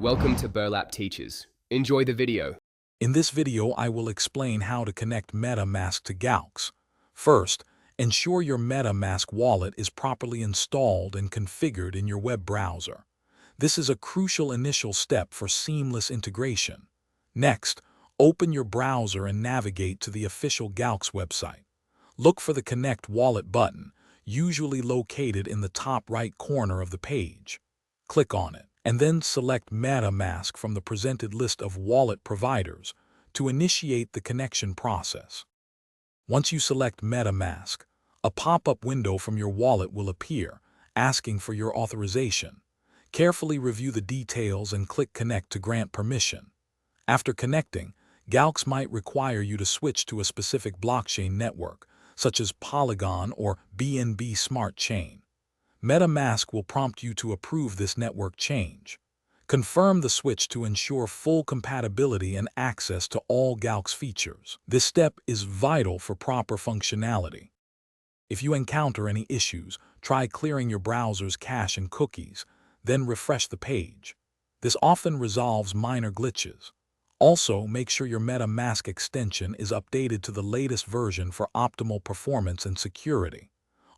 Welcome to Burlap Teachers. Enjoy the video. In this video, I will explain how to connect MetaMask to Galxe. First, ensure your MetaMask wallet is properly installed and configured in your web browser. This is a crucial initial step for seamless integration. Next, open your browser and navigate to the official Galxe website. Look for the Connect Wallet button, usually located in the top right corner of the page. Click on it, and then select MetaMask from the presented list of wallet providers to initiate the connection process. Once you select MetaMask, a pop-up window from your wallet will appear, asking for your authorization. Carefully review the details and click Connect to grant permission. After connecting, Galxe might require you to switch to a specific blockchain network, such as Polygon or BNB Smart Chain. MetaMask will prompt you to approve this network change. Confirm the switch to ensure full compatibility and access to all Galxe features. This step is vital for proper functionality. If you encounter any issues, try clearing your browser's cache and cookies, then refresh the page. This often resolves minor glitches. Also, make sure your MetaMask extension is updated to the latest version for optimal performance and security.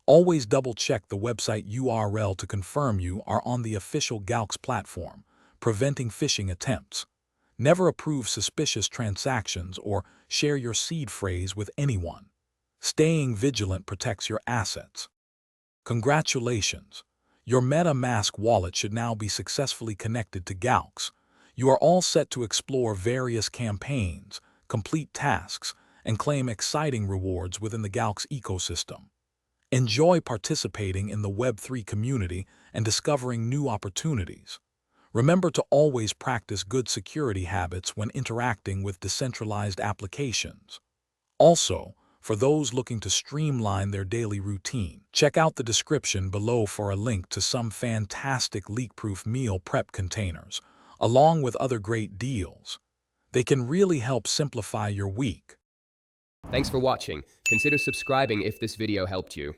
Always double-check the website URL to confirm you are on the official Galxe platform, preventing phishing attempts. Never approve suspicious transactions or share your seed phrase with anyone. Staying vigilant protects your assets. Congratulations! Your MetaMask wallet should now be successfully connected to Galxe. You are all set to explore various campaigns, complete tasks, and claim exciting rewards within the Galxe ecosystem. Enjoy participating in the Web3 community and discovering new opportunities. Remember to always practice good security habits when interacting with decentralized applications. Also, for those looking to streamline their daily routine, check out the description below for a link to some fantastic leak-proof meal prep containers, along with other great deals. They can really help simplify your week. Thanks for watching. Consider subscribing if this video helped you.